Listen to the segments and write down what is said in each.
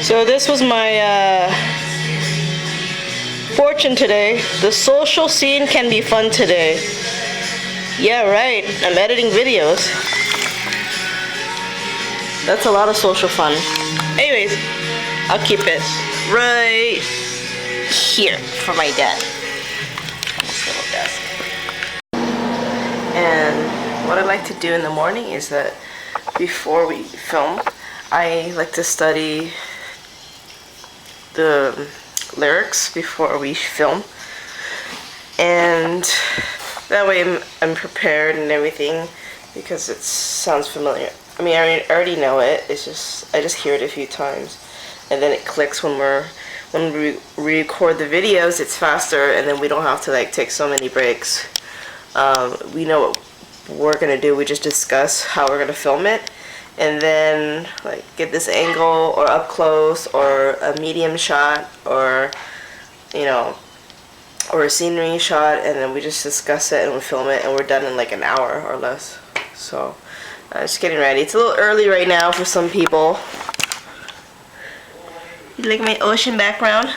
So this was my fortune today. The social scene can be fun today. Yeah, right. I'm editing videos. That's a lot of social fun. Anyways, I'll keep it right here for my dad. This little desk. And what I like to do in the morning is that before we film, I like to study the lyrics before we film, and that way I'm prepared and everything, because it sounds familiar. I mean, I already know it. It's just I just hear it a few times, and then it clicks when we record the videos. It's faster, and then we don't have to like take so many breaks. We know what we're gonna do. We just discuss how we're gonna film it, and then like get this angle or up close or a medium shot or or a scenery shot, and then we just discuss it and we film it, and we're done in like an hour or less. So just getting ready. It's a little early right now for some people. You like my ocean background?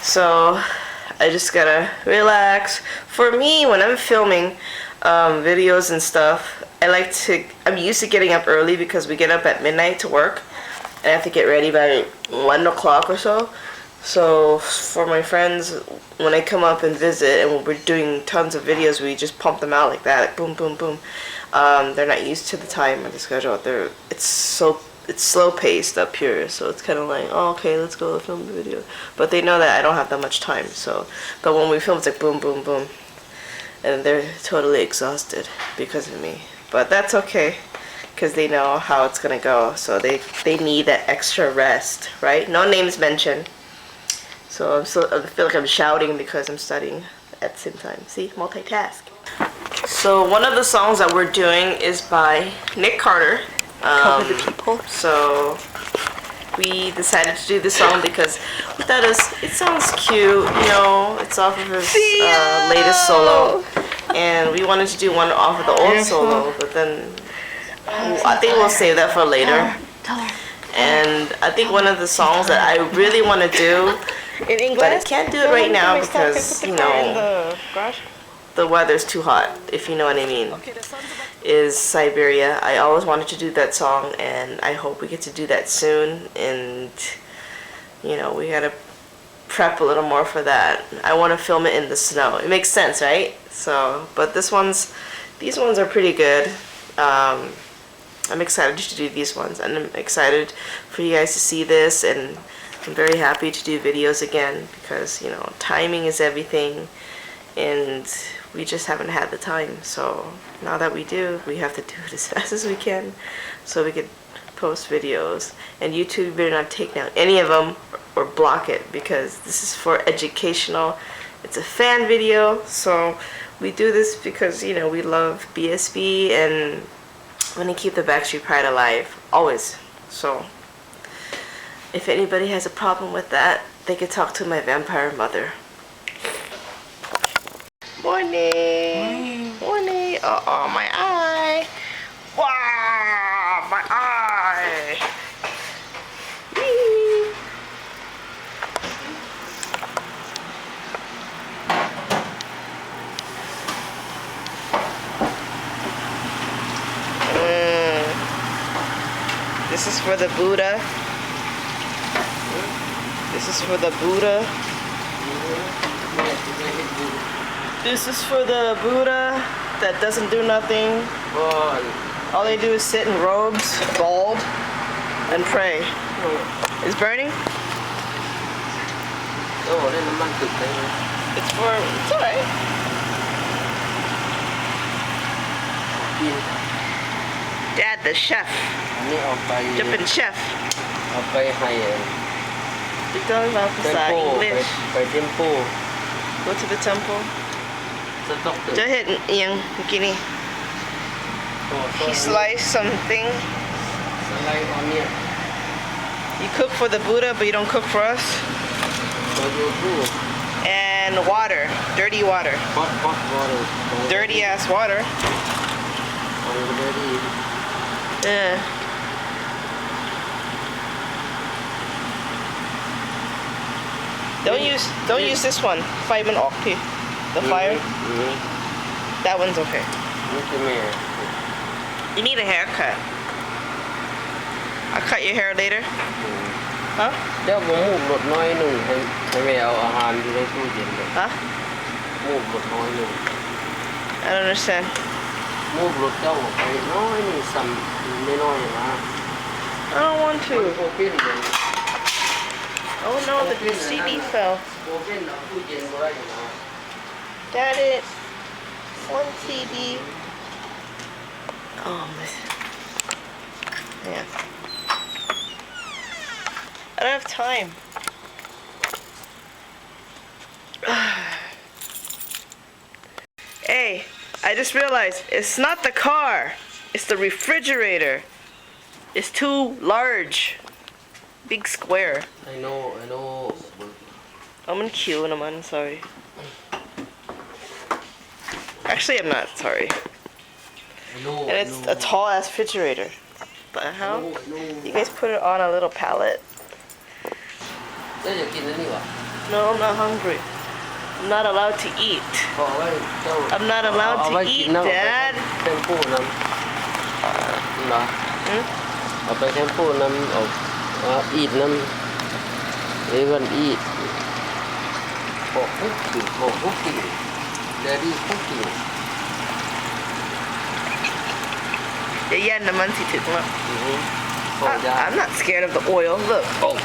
So I just gotta relax. For me, when I'm filming videos and stuff, I'm used to getting up early because we get up at midnight to work, and I have to get ready by 1 o'clock or so. So for my friends, when I come up and visit and we're doing tons of videos, we just pump them out like that, like boom, boom, boom. They're not used to the time or the schedule. It's slow paced up here, so it's kind of like, oh, okay, let's go film the video. But they know that I don't have that much time. So, but when we film, it's like boom, boom, boom, and they're totally exhausted because of me. But that's okay, because they know how it's gonna go. So they need that extra rest, right? No names mentioned. So I feel like I'm shouting because I'm studying at the same time. See, multitask. So one of the songs that we're doing is by Nick Carter. Cover the People. So we decided to do this song because we thought it sounds cute. It's off of his latest solo, and we wanted to do one off of the old solo, but then I think we'll save that for later. And I think one of the songs that I really want to do, in English, but I can't do it right now because the weather's too hot, if you know what I mean, is Siberia. I always wanted to do that song, and I hope we get to do that soon. And we gotta prep a little more for that. I want to film it in the snow. It makes sense, right? So, but these ones are pretty good. I'm excited to do these ones, and I'm excited for you guys to see this, and I'm very happy to do videos again because timing is everything, and we just haven't had the time. So now that we do, we have to do it as fast as we can so we can post videos. And YouTube better not take down any of them or block it, because this is for educational. It's a fan video, so we do this because we love BSB and want to keep the Backstreet Pride alive always. So if anybody has a problem with that, they could talk to my vampire mother. Morning. Morning. Uh-oh, my eye. Wow, my eye. Whee. This is for the Buddha. This is for the Buddha. This is for the Buddha that doesn't do nothing. All they do is sit in robes, bald, and pray. It's burning? It's alright. Dad, the chef. Jumping chef. You're talking about English. Go to the temple. Go ahead, Ian, Bikini. He sliced something. You cook for the Buddha, but you don't cook for us. And water, dirty water. Hot water. Dirty ass water. Yeah. Don't use this one. Fireman Octi. The fire. That one's okay. You need a haircut. I'll cut your hair later. Huh? เดี๋ยวผมมูกรถน้อยหนึ่งให้แม่เอาอาหารอยู่ในตู้เย็นเลย Huh? มูกรถน้อยหนึ่ง I don't understand. มูกรถเจ้าไปน้อยหนึ่งสั่นน้อยๆนะ I don't want โอ to. เป็นเลย Oh no, the CD fell. โอเป็นเอาตู้เย็นไว้นะ Got it. One CD. Oh man. Yeah. I don't have time. Hey, I just realized it's not the car. It's the refrigerator. It's too large. Big square. I know I'm in queue and I'm sorry. Actually, I'm not sorry. I know And it's a tall ass refrigerator. But how? You guys put it on a little pallet. เจ้าอยากกินอันนี้วะ No, I'm not hungry. I'm not allowed to eat. ขอไว้เจ้า I'm not allowed เอา to ไว้กิ eat, นน้ำ Dad. แชมพูน้ำเนาะ Hmm? เอาไปแชมพูน้ำเอาอีดน้ำeven eat for cooking daddy cooking Yeah, naman si Titma. ขอยา I'm not scared of the oil. Look. Oh.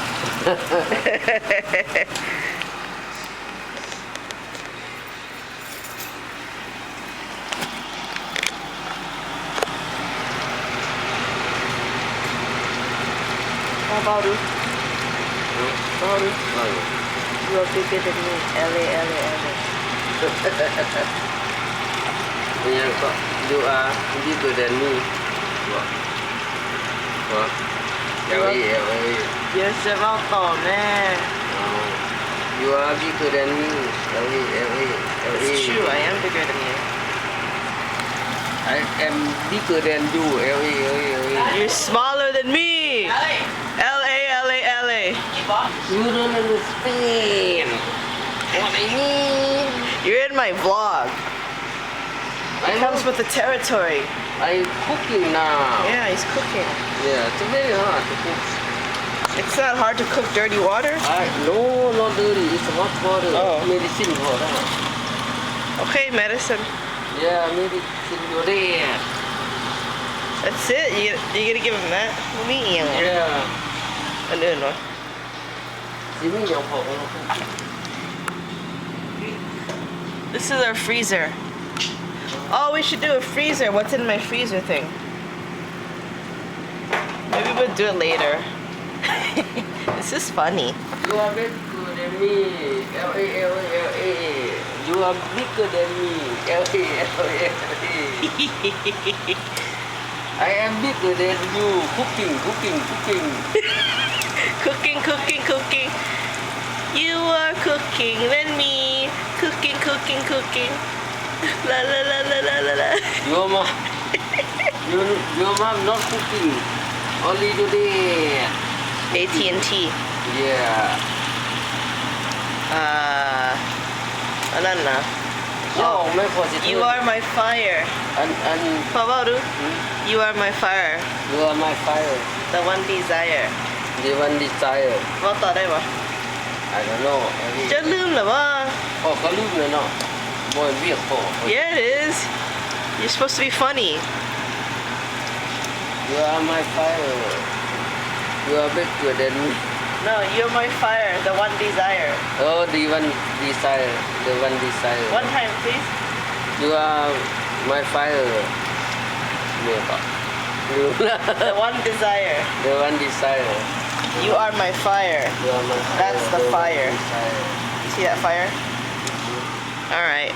How about you? How about you? You are bigger than me. LA. ยังก็ you are bigger than me วะ LA You're several tall, man. you are bigger than me LA It's true, I am bigger than you. I am bigger than you LA You're smaller than me. LA. you don't understand what I mean You're in my vlog. It comes with the territory. I'm cooking now Yeah, he's cooking. yeah it's very hard to cook It's not hard to cook dirty water. no not dirty it's hot water Oh. medicine for that Okay, medicine. yeah medicine for that That's it. You gonna give him that? What me? yeah I didn't know. ที่นี่ยังพอ This is our freezer. Oh, we should do a freezer. What's in my freezer thing? Maybe we'll do it later. This is funny. You are bigger than me LA you are bigger than me LA I am bigger than you cooking Cooking. You are cooking than me. Cooking. La. your mom your mom not cooking only today AT&T. yeah Anana. ย่อไม่พอสิ You are my fire. อัน Pavaru. You are my fire. you are my fire The one desire. the one desire ว่าต่อได้ปะ I don't know จะลืมเหรอว่า พ่อก็ลืมเลยเนาะบ่เวียกพ่อ Yeah, it is. You're supposed to be funny. you are my fire you are bigger than me No, you're my fire. The one desire. oh the one desire One time, please. you are my fire เนี่ยก็ลืมละ The one desire. the one desire You are my fire. you are my fire That's the fire. one desire. You see that fire? Alright.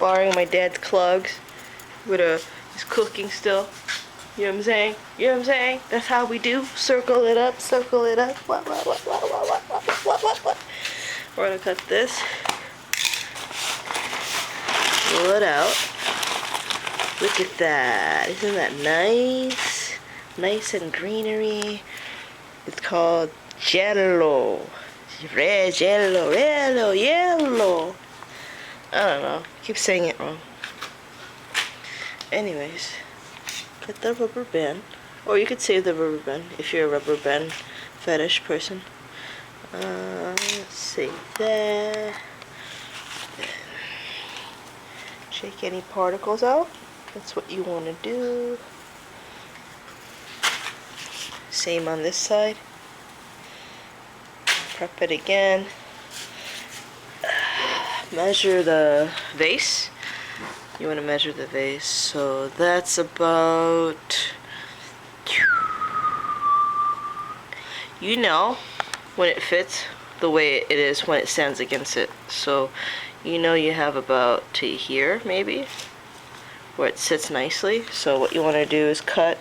Borrowing my dad's clogs. He's cooking still. You know what I'm saying? That's how we do. Circle it up. What? We're gonna cut this. Pull it out. Look at that. Isn't that nice? Nice and greenery. It's called Jello. Red, yellow, yellow, yellow. I don't know. Keep saying it wrong. Anyways, get the rubber band. Or you could save the rubber band if you're a rubber band fetish person. Let's see. There. Shake any particles out. That's what you want to do. Same on this side. Prep it again. Measure the vase. You want to measure the vase. So that's about, you know, when it fits the way it is when it stands against it. So you know you have about to here maybe where it sits nicely. So what you want to do is cut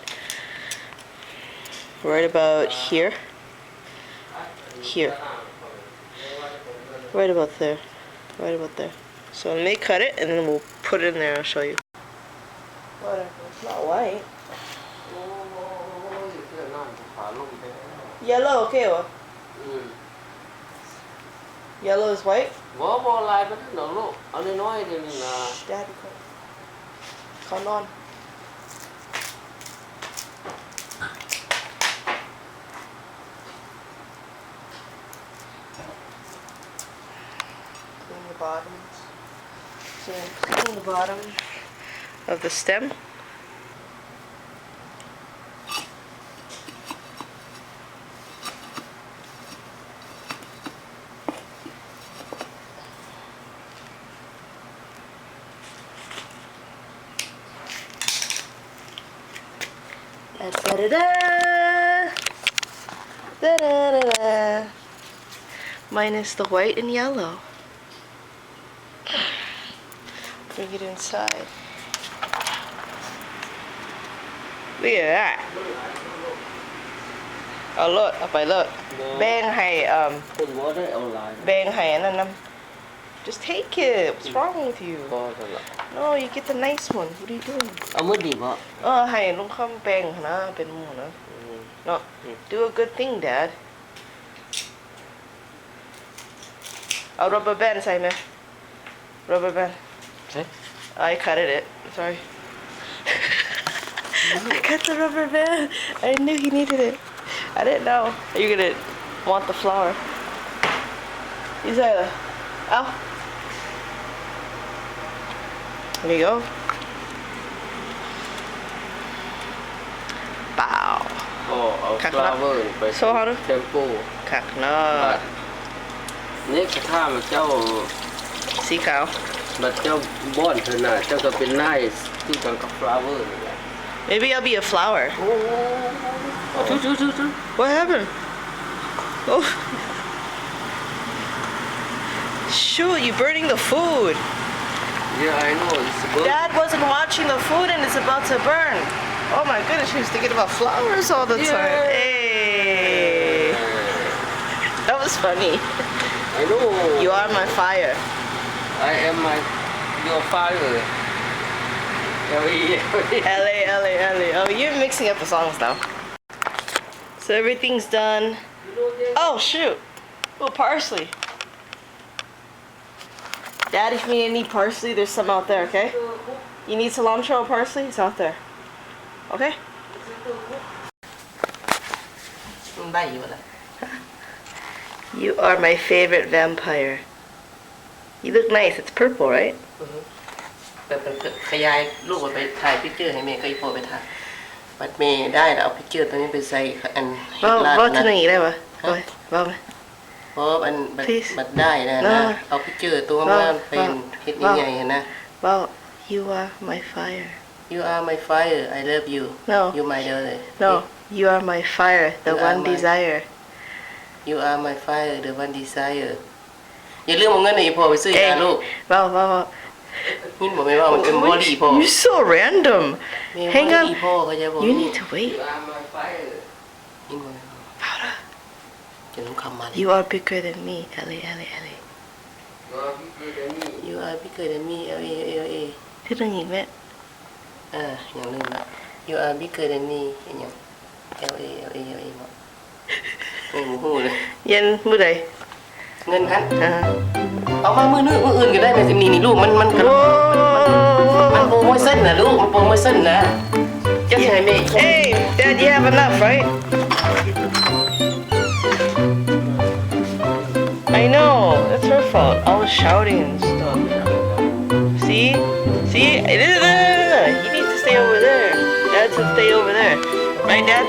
right about here, right about there, right about there. So let me cut it and then we'll put it in there and I'll show you. Whatever, it's not white. Yellow, okay? Yellow is white? Daddy, come on. Clean the bottoms. So clean the bottom of the stem. Da-da-da-da. Da-da-da-da. Minus the white and yellow. Bring it inside. Look at that. เอาเลิศเอาไปเลิศแบ่งให้แบ่งให้อันนั้นนะ Just take it. What's wrong with you? No, you get the nice one. What are you doing? เอามือดีบ่ ให้ลุงคำแบ่งนะเป็นหมู่นะ No, do a good thing, Dad. เอา rubber band ใส่ไหม rubber band. I cut it. Sorry. I cut the rubber band. I knew he needed it. I didn't know. You're gonna want the flower. He's like, oh. There you go. Bow. เอา flower ไป So how to? แชมพู คักเนาะ นี่กระทะมันเจ้า สีขาว บัดเจ้าบ้อนเถอะน่ะเจ้าก็เป็นนายคือกันกับ flower นี่แหละ Maybe I'll be a flower. What happened? Oh. Shoot, you're burning the food. Yeah, I know. It's good. Dad wasn't watching the food and it's about to burn. Oh my goodness, he was thinking about flowers all the time. Hey. That was funny. I know. You are my fire. I am your fire. L.A. Oh, you're mixing up the songs now. So everything's done. Oh, shoot. Oh, parsley. Dad, if you need parsley, there's some out there, okay? You need cilantro or parsley? It's out there. Okay? You are my favorite vampire. You look nice. It's purple, right? แบบขยายรูปไปถ่ายพิกเจอร์ให้เมย์ก็อีโปไปถ่ายบัดเมย์ได้แล้วเอาพิกเจอร์ตัวนี้ไปใส่อันเห็ดลาด What tonight,ได้ปะว่าไหม เพราะอันบัดได้นะเอาพิกเจอร์ตัวงามเป็นเห็ดใหญ่ๆนะ Well, you are my fire. You are my fire I love you No. You my darling No, you are my fire, the one desire. You are my fire the one desire อย่าลืมเอาเงินให้พ่อไปซื้อยาลูก Well. ยินบอกไม่ว่ามันเป็นบอดี้พ่อ You're so random. Hang on. พ่อเขาจะบอก You need to wait. ยินบอกจะรู้คำมาเลย You are bigger than me. Ellie. You are bigger than me L.A. ที่ต้องยิงไหม อย่างลืมละ You are bigger than me อย่าง L.A. บอกไม่รู้เลย เย็นมื้อใด เงินฮัน Uh-huh. เอามามืออื่นก็ได้แม่สินี่ลูกมันกระ มันโปรโมชั่นนะลูกมันโปรโมชั่นนะจะให้แม่ Hey, Dad, you have enough, right? I know. That's her fault. I was shouting and stuff. See? See? You need to stay over there. Dad said stay over there. Right, Dad?